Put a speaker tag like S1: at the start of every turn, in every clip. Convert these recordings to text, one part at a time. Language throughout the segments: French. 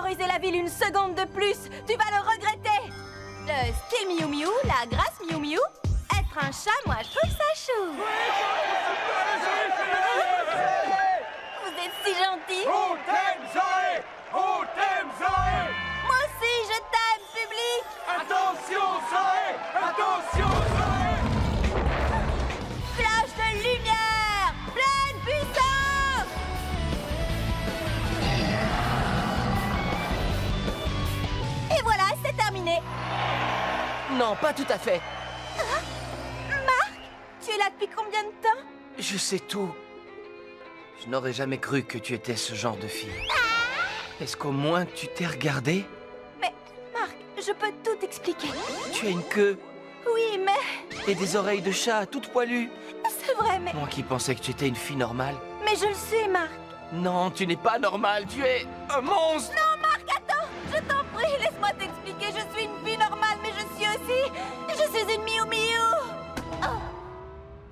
S1: terroriser la ville une seconde de plus. Tu vas le regretter. Le style Miou Miou, la grâce Miou Miou. Être un chat, moi je trouve ça chou. Vous êtes si gentil.
S2: On t'aime, Zoé! On t'aime, Zoé!
S1: Moi aussi, je t'aime, public.
S2: Attention, Zoé! Attention, Zoé!
S1: Flash de lumière, pleine puissance. Et voilà, c'est terminé.
S3: Non, pas tout à fait.
S1: Marc, tu es là depuis combien de temps?
S3: Je sais tout. Je n'aurais jamais cru que tu étais ce genre de fille. Est-ce qu'au moins tu t'es regardée?
S1: Mais, Marc, je peux tout expliquer.
S3: Tu as une queue
S1: Oui, mais
S3: et des oreilles de chat toutes poilues.
S1: c'est vrai, mais...
S3: Moi qui pensais que tu étais une fille normale.
S1: Mais je le sais, Marc.
S3: Non, tu n'es pas normale, tu es un monstre!
S1: Non, Marc, attends. Je t'en prie, laisse-moi t'expliquer. Je suis une fille normale, mais je suis aussi... Je suis une Miou Miou.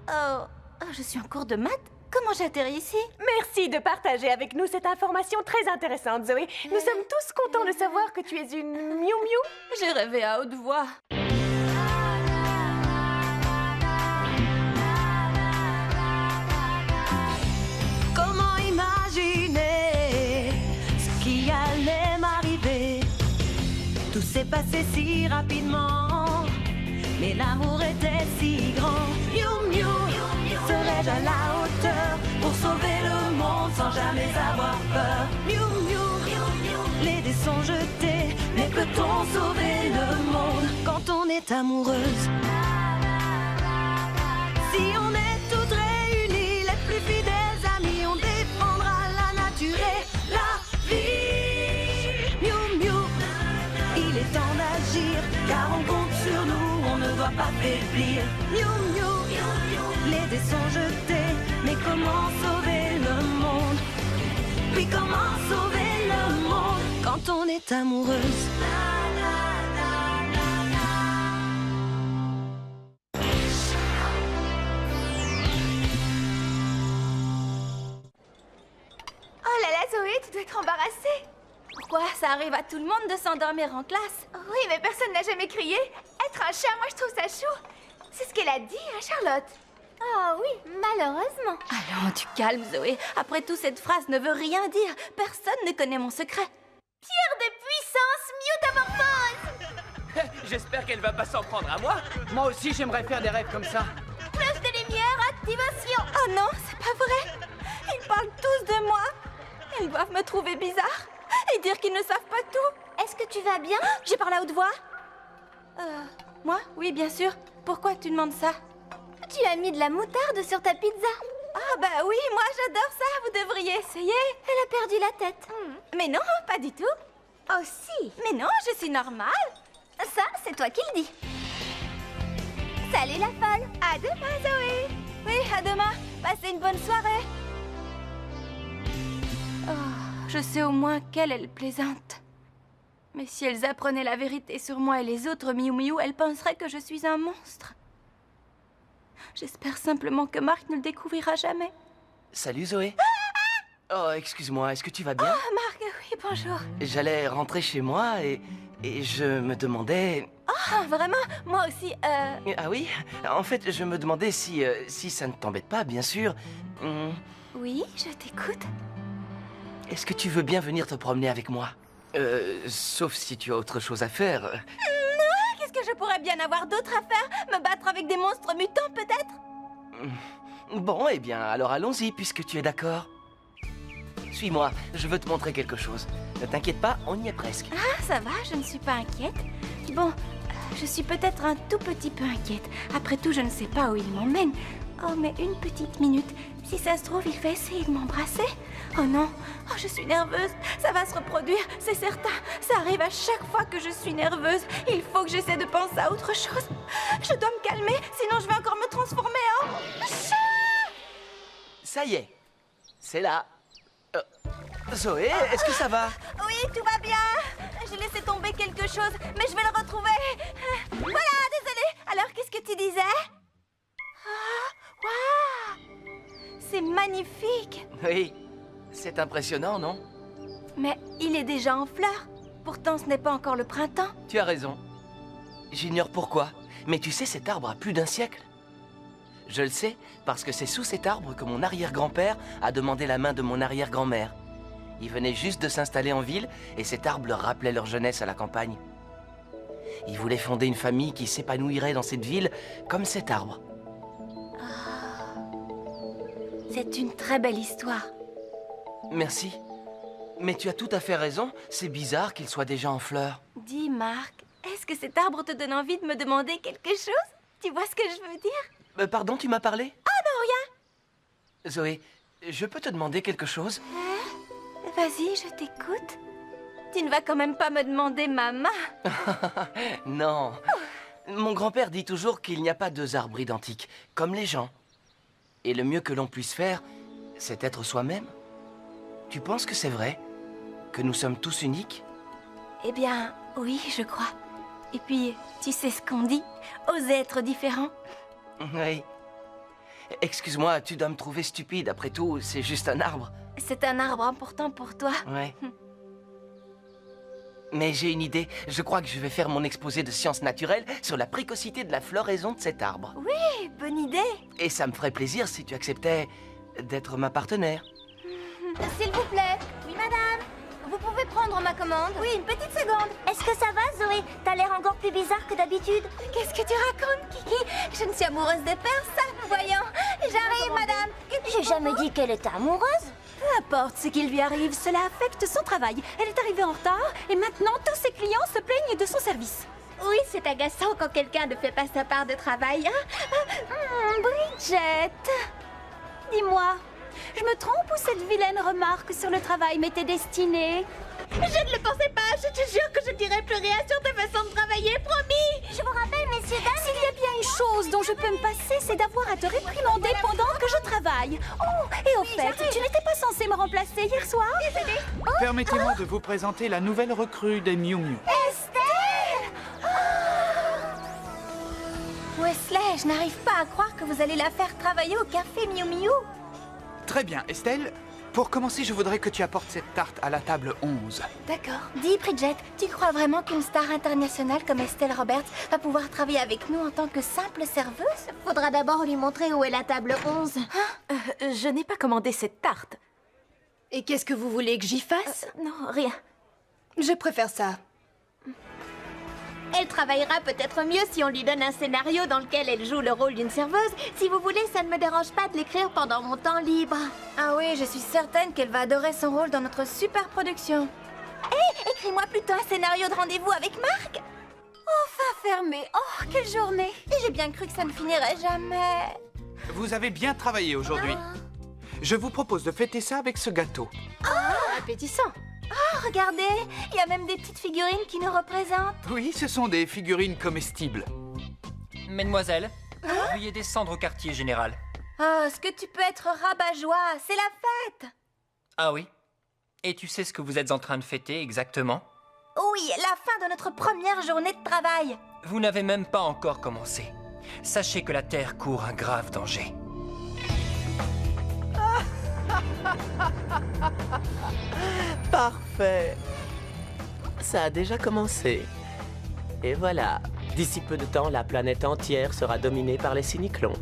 S1: Oh, je suis en cours de maths? Comment j'atterris ici?
S4: Merci de partager avec nous cette information très intéressante, Zoé. Nous sommes tous contents de savoir que tu es une Miou Miou.
S1: J'ai rêvé à haute voix.
S5: Comment imaginer ce qui allait m'arriver? Tout s'est passé si rapidement, mais l'amour était si grand. Miou Miou, serais-je à la hauteur pour sauver le monde sans jamais avoir peur? Miou Miou, les dés sont jetés, mais peut-on sauver le monde quand on est amoureuse? Si on est toutes réunies, les plus fidèles amis, on défendra la nature et la vie. Miou Miou, il est temps d'agir, car on compte sur nous, on ne doit pas faiblir. Miou Miou, les dés sont jetés, mais comment sauver le monde? Puis comment sauver le monde quand on est amoureuse?
S1: Oh là là, Zoé, tu dois être embarrassée. Pourquoi? Ça arrive à tout le monde de s'endormir en classe. Oui, mais personne n'a jamais crié. Être un chat, moi je trouve ça chou. C'est ce qu'elle a dit, hein, Charlotte? Oh oui, malheureusement. Allons, tu calmes, Zoé. Après tout, cette phrase ne veut rien dire. Personne ne connaît mon secret. Pierre de puissance, métamorphose.
S6: J'espère qu'elle va pas s'en prendre à moi. Moi aussi, j'aimerais faire des rêves comme ça.
S1: Flash de lumière, activation. Oh non, c'est pas vrai. Ils parlent tous de moi. Ils doivent me trouver bizarre et dire qu'ils ne savent pas tout. Est-ce que tu vas bien? J'ai parlé à haute voix. Moi? Oui, bien sûr. Pourquoi tu demandes ça? Tu as mis de la moutarde sur ta pizza. Ah bah oui, moi j'adore ça. Vous devriez essayer. Elle a perdu la tête. Mais non, pas du tout. Oh si. Mais non, je suis normale. Ça, c'est toi qui le dis. Salut la folle. À demain, Zoé. Oui, à demain. Passez une bonne soirée. Oh, je sais au moins qu'elle est plaisante. Mais si elles apprenaient la vérité sur moi et les autres Miou Miou, elles penseraient que je suis un monstre. J'espère simplement que Marc ne le découvrira jamais.
S3: Salut Zoé. Oh, excuse-moi, est-ce que tu vas bien?
S1: Oh, Marc, oui, bonjour.
S3: J'allais rentrer chez moi et je me demandais...
S1: Oh, vraiment? Moi aussi,
S3: Ah oui? En fait, je me demandais si ça ne t'embête pas, bien sûr.
S1: Oui, je t'écoute.
S3: Est-ce que tu veux bien venir te promener avec moi? Sauf si tu as autre chose à faire.
S1: Non, qu'est-ce que je pourrais bien avoir d'autre à faire? Me battre avec des monstres mutants, peut-être?
S3: Bon, eh bien, alors allons-y, puisque tu es d'accord. Suis-moi, je veux te montrer quelque chose. Ne t'inquiète pas, on y est presque.
S1: Ah, ça va, je ne suis pas inquiète. Bon, je suis peut-être un tout petit peu inquiète. Après tout, je ne sais pas où il m'emmène. Oh, mais une petite minute. Si ça se trouve, il va essayer de m'embrasser. Oh non, oh, je suis nerveuse. Ça va se reproduire, c'est certain. Ça arrive à chaque fois que je suis nerveuse. Il faut que j'essaie de penser à autre chose. Je dois me calmer, sinon je vais encore me transformer en chat.
S3: Ça y est, c'est là. Zoé, est-ce que ça va?
S1: Oui, tout va bien. J'ai laissé tomber quelque chose, mais je vais le retrouver. Voilà, désolée. Alors, qu'est-ce que tu disais? Ah, waouh! C'est magnifique.
S3: Oui, c'est impressionnant, non?
S1: Mais il est déjà en fleurs. Pourtant, ce n'est pas encore le printemps.
S3: Tu as raison. J'ignore pourquoi, mais tu sais, cet arbre a plus d'1 siècle. Je le sais parce que c'est sous cet arbre que mon arrière-grand-père a demandé la main de mon arrière-grand-mère. Ils venaient juste de s'installer en ville et cet arbre leur rappelait leur jeunesse à la campagne. Ils voulaient fonder une famille qui s'épanouirait dans cette ville comme cet arbre.
S1: C'est une très belle histoire.
S3: Merci. Mais tu as tout à fait raison, c'est bizarre qu'il soit déjà en fleurs.
S1: Dis, Marc, est-ce que cet arbre te donne envie de me demander quelque chose? Tu vois ce que je veux dire?
S3: Pardon, tu m'as parlé?
S1: Ah non, rien.
S3: Zoé, je peux te demander quelque chose?
S1: Vas-y, je t'écoute. Tu ne vas quand même pas me demander ma main.
S3: Non. Mon grand-père dit toujours qu'il n'y a pas 2 arbres identiques, comme les gens. Et le mieux que l'on puisse faire, c'est être soi-même. Tu penses que c'est vrai? Que nous sommes tous uniques?
S1: Eh bien, oui, je crois. Et puis, tu sais ce qu'on dit? Oser être différent.
S3: Oui. Excuse-moi, tu dois me trouver stupide. Après tout, c'est juste un arbre.
S1: C'est un arbre important pour toi.
S3: Ouais. Mais j'ai une idée. Je crois que je vais faire mon exposé de sciences naturelles sur la précocité de la floraison de cet arbre.
S1: Oui, bonne idée.
S3: Et ça me ferait plaisir si tu acceptais d'être ma partenaire.
S1: S'il vous plaît. Oui, madame. Vous pouvez prendre ma commande? Oui, une petite seconde.
S7: Est-ce que ça va, Zoé? T'as l'air encore plus bizarre que d'habitude.
S1: Qu'est-ce que tu racontes, Kiki? Je ne suis amoureuse de personne, voyons. J'arrive, madame.
S7: J'ai jamais dit qu'elle était amoureuse.
S1: Peu importe ce qui lui arrive, cela affecte son travail. Elle est arrivée en retard et maintenant tous ses clients se plaignent de son service.
S7: Oui, c'est agaçant quand quelqu'un ne fait pas sa part de travail.
S1: Bridget, dis-moi, je me trompe ou cette vilaine remarque sur le travail m'était destinée?
S7: Je ne le pensais pas. Je te jure que je ne dirai plus rien sur ta façon de travailler, promis. Je vous rappelle, messieurs, dames.
S1: S'il y a bien une chose dont je peux me passer, c'est d'avoir à te réprimander pendant que je travaille. Oh, et au fait, tu n'étais pas censé me remplacer hier soir?
S6: Permettez-moi de vous présenter la nouvelle recrue des Miu Miu.
S1: Estelle! Wesley, je n'arrive pas à croire que vous allez la faire travailler au café Miu Miu.
S6: Très bien, Estelle. Pour commencer, je voudrais que tu apportes cette tarte à la table 11.
S1: D'accord. Dis, Bridget, tu crois vraiment qu'une star internationale comme Estelle Roberts va pouvoir travailler avec nous en tant que simple serveuse?
S7: Faudra d'abord lui montrer où est la table 11.
S4: Je n'ai pas commandé cette tarte. Et qu'est-ce que vous voulez que j'y fasse?
S1: Non, rien.
S4: Je préfère ça.
S7: Elle travaillera peut-être mieux si on lui donne un scénario dans lequel elle joue le rôle d'une serveuse. Si vous voulez, ça ne me dérange pas de l'écrire pendant mon temps libre.
S1: Ah oui, je suis certaine qu'elle va adorer son rôle dans notre super production. Hé, écris-moi plutôt un scénario de rendez-vous avec Marc. Enfin fermé. Oh, quelle journée. Et j'ai bien cru que ça ne finirait jamais.
S6: Vous avez bien travaillé aujourd'hui. Je vous propose de fêter ça avec ce gâteau.
S4: Appétissant.
S1: Oh, regardez, il y a même des petites figurines qui nous représentent.
S6: Oui, ce sont des figurines comestibles.
S8: Mesdemoiselles, veuillez descendre au quartier général.
S1: Oh, ce que tu peux être rabat-joie, c'est la fête.
S8: Ah oui? Et tu sais ce que vous êtes en train de fêter exactement?
S1: Oui, la fin de notre première journée de travail.
S8: Vous n'avez même pas encore commencé. Sachez que la Terre court un grave danger.
S9: Parfait. Ça a déjà commencé. Et voilà, d'ici peu de temps, la planète entière sera dominée par les cyniclons.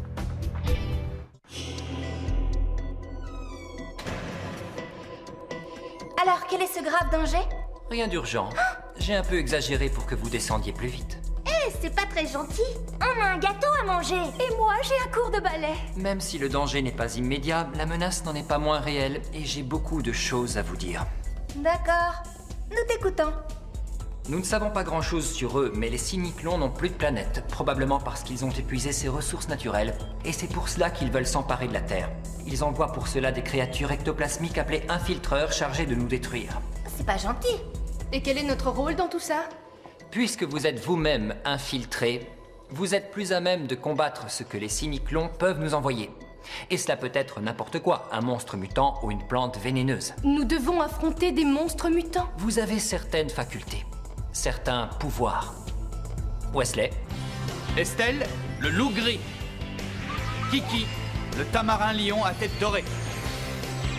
S1: Alors, quel est ce grave danger?
S8: Rien d'urgent. J'ai un peu exagéré pour que vous descendiez plus vite.
S7: C'est pas très gentil. On a un gâteau à manger.
S1: Et moi, j'ai un cours de ballet.
S8: Même si le danger n'est pas immédiat, la menace n'en est pas moins réelle et j'ai beaucoup de choses à vous dire.
S1: D'accord. Nous t'écoutons.
S8: Nous ne savons pas grand-chose sur eux, mais les cyniclons n'ont plus de planète, probablement parce qu'ils ont épuisé ses ressources naturelles, et c'est pour cela qu'ils veulent s'emparer de la Terre. Ils envoient pour cela des créatures ectoplasmiques appelées infiltreurs chargées de nous détruire.
S1: C'est pas gentil.
S4: Et quel est notre rôle dans tout ça?
S8: Puisque vous êtes vous-même infiltrés, vous êtes plus à même de combattre ce que les cyniclons peuvent nous envoyer. Et cela peut être n'importe quoi, un monstre mutant ou une plante vénéneuse.
S4: Nous devons affronter des monstres mutants.
S8: Vous avez certaines facultés, certains pouvoirs. Wesley,
S6: Estelle, le loup gris. Kiki, le tamarin lion à tête dorée.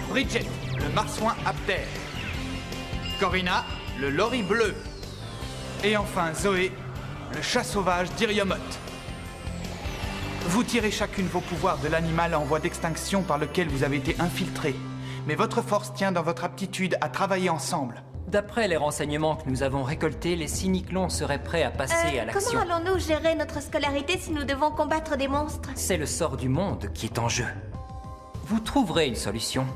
S6: Bridget, le marsouin à terre. Corina, le lori bleu. Et enfin Zoé, le chat sauvage d'Iriomot. Vous tirez chacune vos pouvoirs de l'animal en voie d'extinction par lequel vous avez été infiltré. Mais votre force tient dans votre aptitude à travailler ensemble.
S8: D'après les renseignements que nous avons récoltés, les cyniclons seraient prêts à passer à l'action.
S7: Comment allons-nous gérer notre scolarité si nous devons combattre des monstres?
S8: C'est le sort du monde qui est en jeu. Vous trouverez une solution.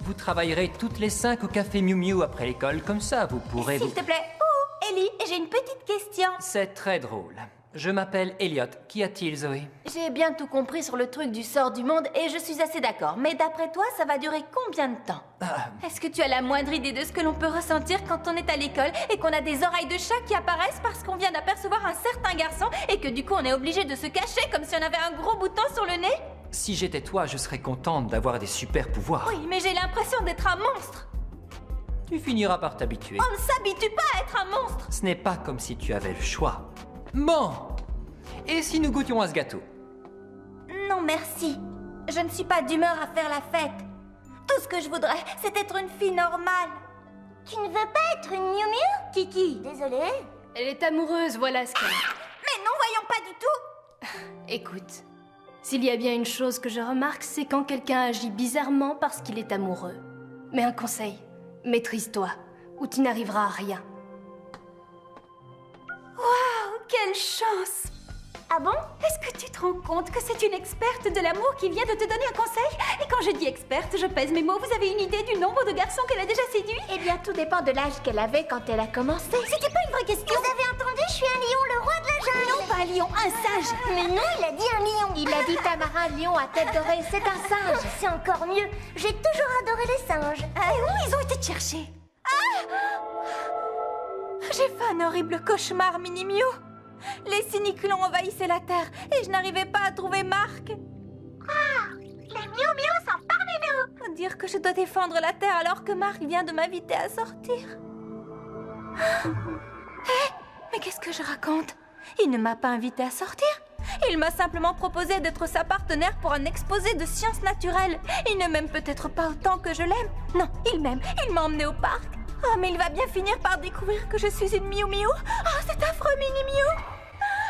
S8: Vous travaillerez toutes les 5 au café Miu Miu après l'école, comme ça vous pourrez
S1: S'il te plaît. Oh, Ellie, j'ai une petite question.
S8: C'est très drôle. Je m'appelle Elliot. Qu'y a-t-il, Zoé?
S1: J'ai bien tout compris sur le truc du sort du monde et je suis assez d'accord. Mais d'après toi, ça va durer combien de temps? Est-ce que tu as la moindre idée de ce que l'on peut ressentir quand on est à l'école et qu'on a des oreilles de chat qui apparaissent parce qu'on vient d'apercevoir un certain garçon et que du coup on est obligé de se cacher comme si on avait un gros bouton sur le nez?
S8: Si j'étais toi, je serais contente d'avoir des super pouvoirs.
S1: Oui, mais j'ai l'impression d'être un monstre.
S8: Tu finiras par t'habituer.
S1: On ne s'habitue pas à être un monstre.
S8: Ce n'est pas comme si tu avais le choix. Bon. Et si nous goûtions à ce gâteau?
S1: Non, merci. Je ne suis pas d'humeur à faire la fête. Tout ce que je voudrais, c'est être une fille normale.
S7: Tu ne veux pas être une Miu Miu?
S1: Kiki.
S7: Désolée.
S10: Elle est amoureuse, voilà ce qu'elle est.
S1: Mais non, voyons pas du tout.
S10: Écoute, s'il y a bien une chose que je remarque, c'est quand quelqu'un agit bizarrement parce qu'il est amoureux. Mais un conseil, maîtrise-toi, ou tu n'arriveras à rien.
S1: Waouh, quelle chance!
S7: Ah bon?
S1: Est-ce que tu te rends compte que c'est une experte de l'amour qui vient de te donner un conseil? Et quand je dis experte, je pèse mes mots. Vous avez une idée du nombre de garçons qu'elle a déjà séduits?
S7: Eh bien, tout dépend de l'âge qu'elle avait quand elle a commencé.
S1: C'était pas une vraie question.
S7: Vous avez entendu? Je suis un lion, le roi de la jungle.
S1: Non, pas un lion, un singe.
S7: Mais non, il a dit un lion. Il a dit Tamara, lion à tête dorée. C'est un singe. C'est encore mieux. J'ai toujours adoré les singes.
S1: Et où ils ont été te chercher? J'ai fait un horrible cauchemar, Mini Miu. Les cyniclons envahissaient la Terre et je n'arrivais pas à trouver Marc.
S7: Les Miu Miu sont parmi nous.
S1: Faut dire que je dois défendre la Terre alors que Marc vient de m'inviter à sortir. Mais qu'est-ce que je raconte? Il ne m'a pas invité à sortir. Il m'a simplement proposé d'être sa partenaire pour un exposé de sciences naturelles. Il ne m'aime peut-être pas autant que je l'aime. Non, il m'aime. Il m'a emmené au parc. Oh, mais il va bien finir par découvrir que je suis une Miu Miu. Oh, c'est affreux, Mini Miu.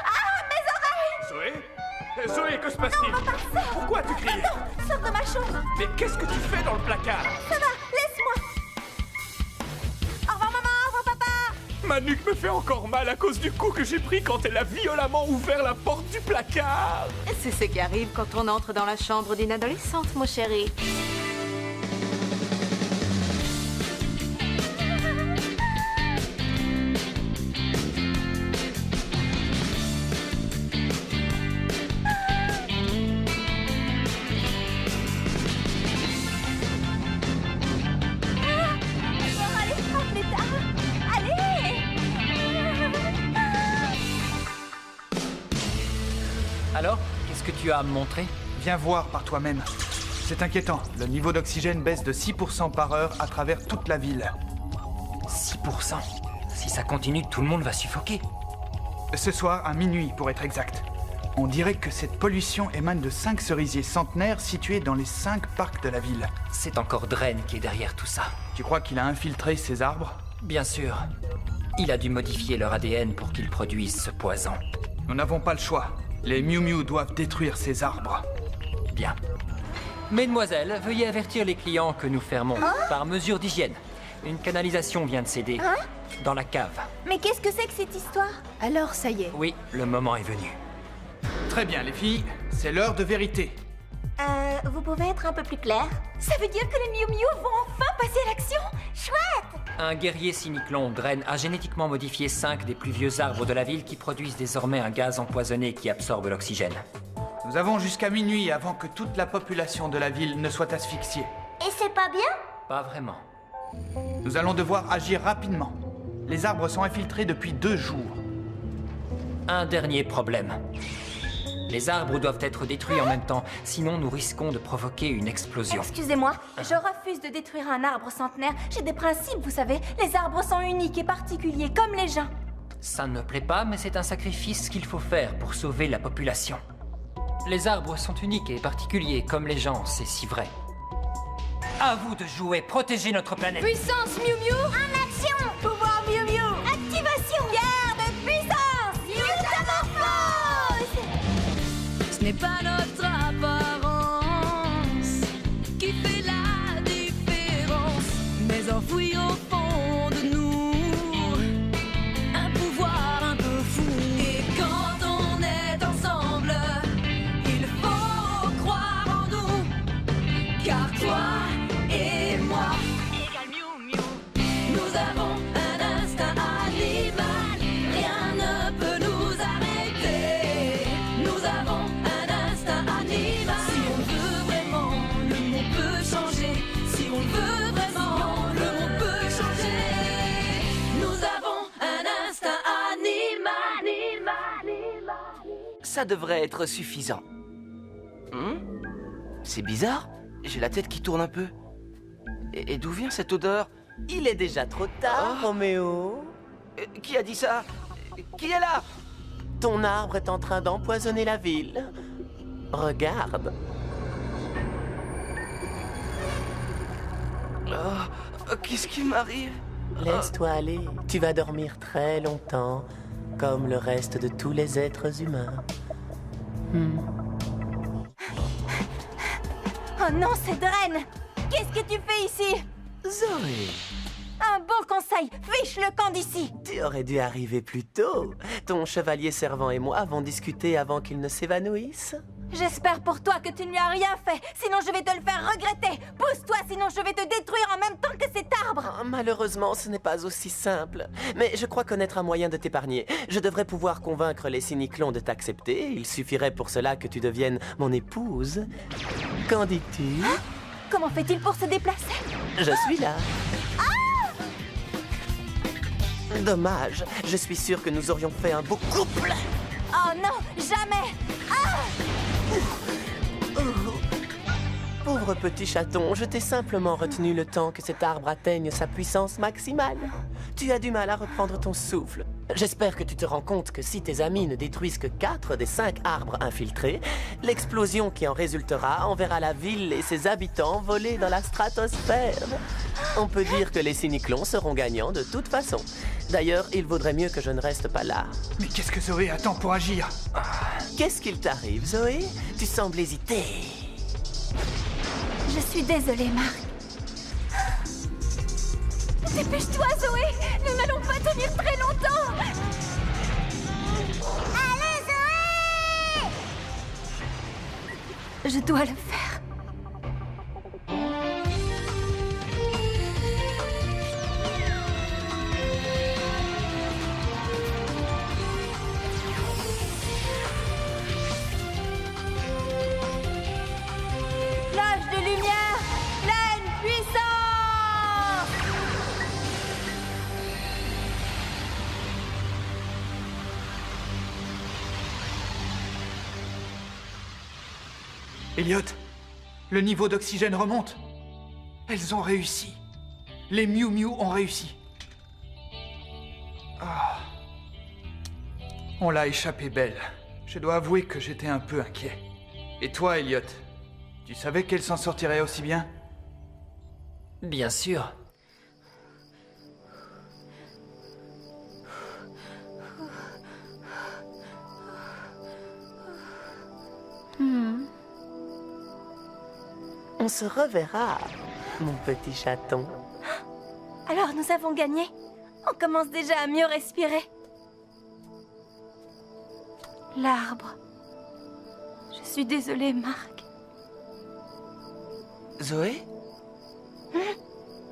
S1: Ah, mes oreilles!
S2: Zoé? Zoé, que se passe-t-il? Pourquoi tu cries?
S1: Non, sors de ma chambre.
S2: Mais qu'est-ce que tu fais dans le placard?
S1: Ça va, laisse-moi. Au revoir, maman. Au revoir, papa.
S2: Ma nuque me fait encore mal à cause du coup que j'ai pris quand elle a violemment ouvert la porte du placard.
S11: C'est ce qui arrive quand on entre dans la chambre d'une adolescente, mon chéri.
S8: Alors, qu'est-ce que tu as à me montrer?
S6: Viens voir par toi-même. C'est inquiétant. Le niveau d'oxygène baisse de 6% par heure à travers toute la ville.
S8: 6%. Si ça continue, tout le monde va suffoquer.
S6: Ce soir, à minuit pour être exact. On dirait que cette pollution émane de 5 cerisiers centenaires situés dans les 5 parcs de la ville.
S8: C'est encore Dren qui est derrière tout ça.
S6: Tu crois qu'il a infiltré ces arbres?
S8: Bien sûr. Il a dû modifier leur ADN pour qu'ils produisent ce poison.
S6: Nous n'avons pas le choix. Les Miu Miu doivent détruire ces arbres.
S8: Bien. Mesdemoiselles, veuillez avertir les clients que nous fermons par mesure d'hygiène. Une canalisation vient de céder dans la cave.
S1: Mais qu'est-ce que c'est que cette histoire?
S10: Alors, ça y est.
S8: Oui, le moment est venu.
S6: Très bien, les filles. C'est l'heure de vérité.
S7: Vous pouvez être un peu plus clair?
S1: Ça veut dire que les Miu Miu vont enfin passer à l'action?
S7: Chouette!
S8: Un guerrier cyniclon, Dren, a génétiquement modifié 5 des plus vieux arbres de la ville qui produisent désormais un gaz empoisonné qui absorbe l'oxygène.
S6: Nous avons jusqu'à minuit avant que toute la population de la ville ne soit asphyxiée.
S7: Et c'est pas bien?
S8: Pas vraiment.
S6: Nous allons devoir agir rapidement. Les arbres sont infiltrés depuis 2 jours.
S8: Un dernier problème. Les arbres doivent être détruits en même temps, sinon nous risquons de provoquer une explosion.
S1: Excusez-moi, je refuse de détruire un arbre centenaire. J'ai des principes, vous savez. Les arbres sont uniques et particuliers, comme les gens.
S8: Ça ne me plaît pas, mais c'est un sacrifice qu'il faut faire pour sauver la population. Les arbres sont uniques et particuliers, comme les gens, c'est si vrai. À vous de jouer, protégez notre planète.
S10: Puissance Miu Miu!
S7: En action!
S5: car toi et moi nous avons un instinct animal, rien ne peut nous arrêter. Nous avons un instinct animal. Si on veut vraiment, le monde peut changer. Si on veut vraiment, le monde peut changer. Nous avons un instinct animal.
S3: Ça devrait être suffisant. C'est bizarre, j'ai la tête qui tourne un peu. Et d'où vient cette odeur?
S9: Il est déjà trop tard, Roméo.
S3: Qui a dit ça? Qui est là?
S9: Ton arbre est en train d'empoisonner la ville. Regarde.
S3: Qu'est-ce qui m'arrive?
S9: Laisse-toi aller. Tu vas dormir très longtemps, comme le reste de tous les êtres humains.
S1: Oh non, c'est Dren! Qu'est-ce que tu fais ici?
S9: Zoé,
S1: Un bon conseil, fiche le camp d'ici!
S9: tu aurais dû arriver plus tôt. Ton chevalier servant et moi avons discuté avant qu'il ne s'évanouisse.
S1: J'espère pour toi que tu ne lui as rien fait, sinon je vais te le faire regretter! Pousse-toi, sinon je vais te détruire en même temps que cet arbre!
S9: Oh, malheureusement, ce n'est pas aussi simple. Mais je crois connaître un moyen de t'épargner. Je devrais pouvoir convaincre les cyniclons de t'accepter. Il suffirait pour cela que tu deviennes mon épouse. Qu'en dis-tu?
S1: Comment fait-il pour se déplacer?
S9: Je suis là. Dommage, je suis sûr que nous aurions fait un beau couple.
S1: Oh non, jamais!
S9: Pauvre petit chaton, je t'ai simplement retenu le temps que cet arbre atteigne sa puissance maximale. Tu as du mal à reprendre ton souffle. J'espère que tu te rends compte que si tes amis ne détruisent que 4 des 5 arbres infiltrés, l'explosion qui en résultera enverra la ville et ses habitants voler dans la stratosphère. On peut dire que les cyniclons seront gagnants de toute façon. D'ailleurs, il vaudrait mieux que je ne reste pas là.
S6: Mais qu'est-ce que Zoé attend pour agir?
S9: Qu'est-ce qu'il t'arrive, Zoé? Tu sembles hésiter.
S1: Je suis désolée, Marc. Dépêche-toi, Zoé! Nous n'allons pas tenir très longtemps! Allez, Zoé! Je dois le faire. Flash de lumière! Pleine puissance!
S6: Elliot, le niveau d'oxygène remonte. Elles ont réussi. Les Miu Miu ont réussi. Ah. On l'a échappé belle. Je dois avouer que j'étais un peu inquiet. Et toi, Elliot, tu savais qu'elle s'en sortirait aussi bien?
S8: Bien sûr.
S9: On se reverra, mon petit chaton.
S1: Alors nous avons gagné. On commence déjà à mieux respirer. L'arbre. Je suis désolée, Marc.
S3: Zoé?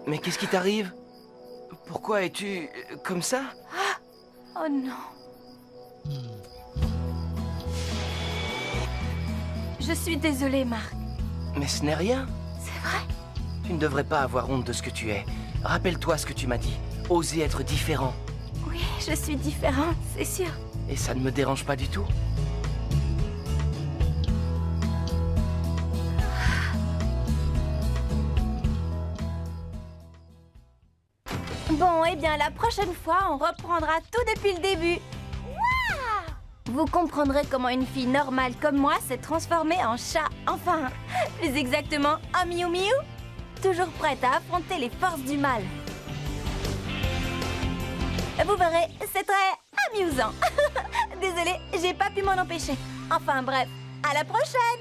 S3: Mais qu'est-ce qui t'arrive? Pourquoi es-tu comme ça?
S1: Oh non. Je suis désolée, Marc.
S3: Mais ce n'est rien.
S1: C'est vrai?
S3: Tu ne devrais pas avoir honte de ce que tu es. Rappelle-toi ce que tu m'as dit. Oser être différent.
S1: Oui, je suis différente, c'est sûr.
S3: Et ça ne me dérange pas du tout.
S1: Bon, eh bien, la prochaine fois, on reprendra tout depuis le début. Waouh! Vous comprendrez comment une fille normale comme moi s'est transformée en chat. Enfin, plus exactement, en Miu Miu. Toujours prête à affronter les forces du mal. Vous verrez, c'est très amusant. Désolée, j'ai pas pu m'en empêcher. Enfin bref, à la prochaine!